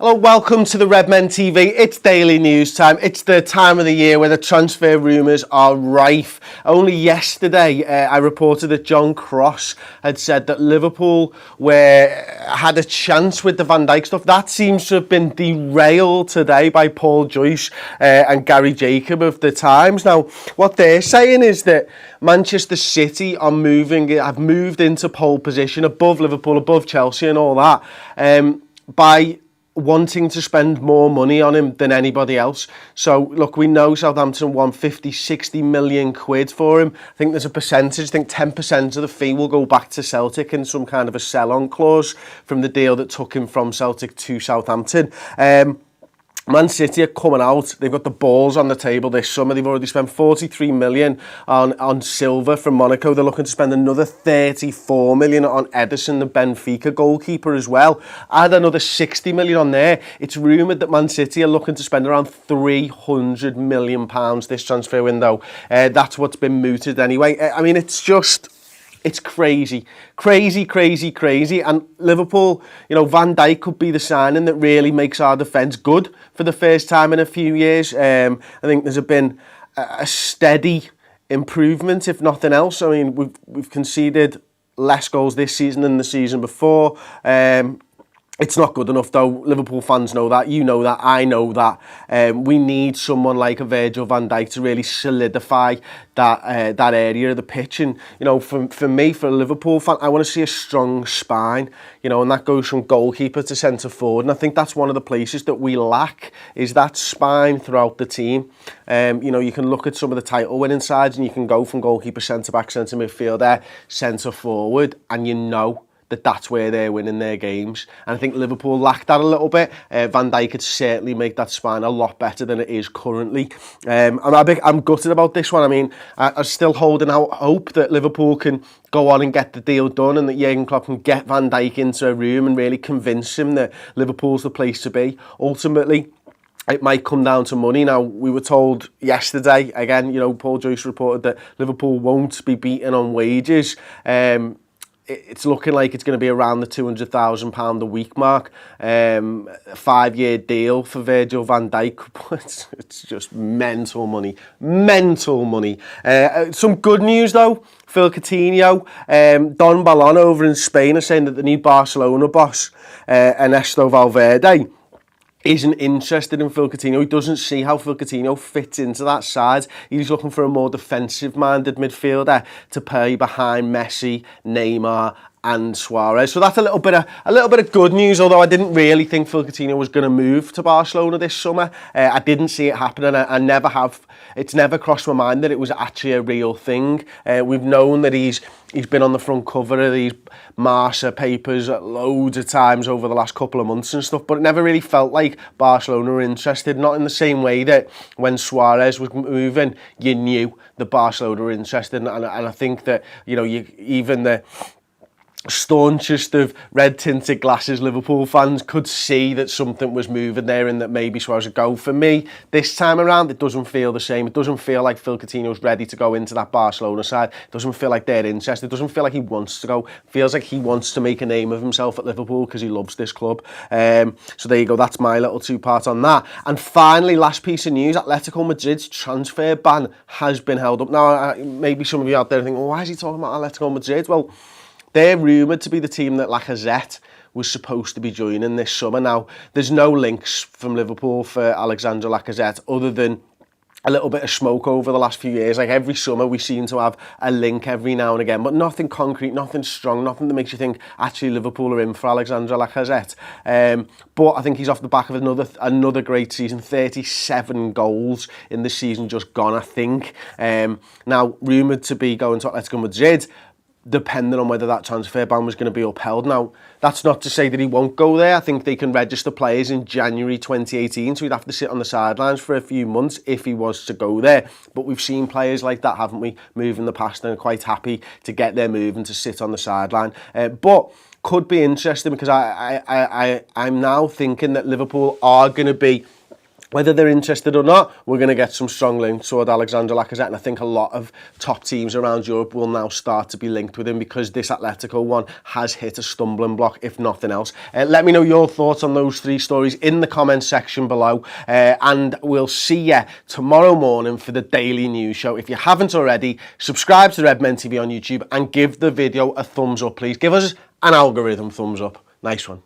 Hello, welcome to the Redmen TV. It's daily news time. It's the time of the year where the transfer rumours are rife. Only yesterday, I reported that John Cross had said that Liverpool had a chance with the Van Dijk stuff. That seems to have been derailed today by Paul Joyce and Gary Jacob of the Times. Now, what they're saying is that Manchester City have moved into pole position above Liverpool, above Chelsea and all that, by wanting to spend more money on him than anybody else. So look, we know Southampton won 50-60 million quid for him. I think there's a percentage, I think 10% of the fee will go back to Celtic in some kind of a sell-on clause from the deal that took him from Celtic to Southampton. Man City are coming out. They've got the balls on the table this summer. They've already spent 43 million on Silva from Monaco. They're looking to spend another 34 million on Ederson, the Benfica goalkeeper, as well. Add another 60 million on there. It's rumoured that Man City are looking to spend around 300 million pounds this transfer window. That's what's been mooted anyway. I mean, it's crazy. And Liverpool, Van Dijk could be the signing that really makes our defence good for the first time in a few years. I think there's been a steady improvement, if nothing else. I mean, we've conceded less goals this season than the season before. It's not good enough, though. Liverpool fans know that. You know that. I know that. We need someone like a Virgil Van Dijk to really solidify that area of the pitch. And, for me, for a Liverpool fan, I want to see a strong spine, and that goes from goalkeeper to centre forward. And I think that's one of the places that we lack, is that spine throughout the team. You can look at some of the title-winning sides and you can go from goalkeeper, centre-back, centre midfielder, centre forward, and that's where they're winning their games. And I think Liverpool lacked that a little bit. Van Dijk could certainly make that spine a lot better than it is currently. I'm gutted about this one. I mean, I'm still holding out hope that Liverpool can go on and get the deal done, and that Jurgen Klopp can get Van Dijk into a room and really convince him that Liverpool's the place to be. Ultimately, it might come down to money. Now, we were told yesterday, again, Paul Joyce reported that Liverpool won't be beaten on wages. It's looking like it's going to be around the £200,000 a week mark. A 5-year deal for Virgil van Dijk. It's just mental money. Mental money. Some good news, though. Phil Coutinho, Don Balon over in Spain are saying that the new Barcelona boss, Ernesto Valverde, isn't interested in Phil Coutinho. He doesn't see how Phil Coutinho fits into that side. He's looking for a more defensive-minded midfielder to play behind Messi, Neymar and Suarez. So that's a little bit of good news, although I didn't really think Phil Coutinho was going to move to Barcelona this summer. I didn't see it happen, and I never have. It's never crossed my mind that it was actually a real thing. We've known that he's been on the front cover of these Marca papers loads of times over the last couple of months and stuff, but it never really felt like Barcelona were interested, not in the same way that when Suarez was moving, you knew that Barcelona were interested. And I think that, even the staunchest of red-tinted glasses Liverpool fans could see that something was moving there and that maybe Suarez would go. For me, this time around, it doesn't feel the same. It doesn't feel like Phil Coutinho's ready to go into that Barcelona side. It doesn't feel like they're interested. It doesn't feel like he wants to go. It feels like he wants to make a name of himself at Liverpool because he loves this club. So there you go. That's my little two-part on that. And finally, last piece of news, Atletico Madrid's transfer ban has been held up. Now, maybe some of you out there think, well, why is he talking about Atletico Madrid? Well, they're rumoured to be the team that Lacazette was supposed to be joining this summer. Now, there's no links from Liverpool for Alexandre Lacazette other than a little bit of smoke over the last few years. Like every summer, we seem to have a link every now and again, but nothing concrete, nothing strong, nothing that makes you think, actually, Liverpool are in for Alexandre Lacazette. But I think he's off the back of another great season, 37 goals in the season just gone, I think. Now, rumoured to be going to Atletico Madrid, depending on whether that transfer ban was going to be upheld. Now, that's not to say that he won't go there. I think they can register players in January 2018, so he'd have to sit on the sidelines for a few months if he was to go there. But we've seen players like that, haven't we, move in the past and are quite happy to get their move and to sit on the sideline. But could be interesting because I'm now thinking that Liverpool are going to be Whether they're interested or not, we're going to get some strong links toward Alexander Lacazette, and I think a lot of top teams around Europe will now start to be linked with him because this Atletico one has hit a stumbling block, if nothing else. Let me know your thoughts on those 3 stories in the comments section below, and we'll see you tomorrow morning for the daily news show. If you haven't already, subscribe to Redmen TV on YouTube and give the video a thumbs up, please. Give us an algorithm thumbs up. Nice one.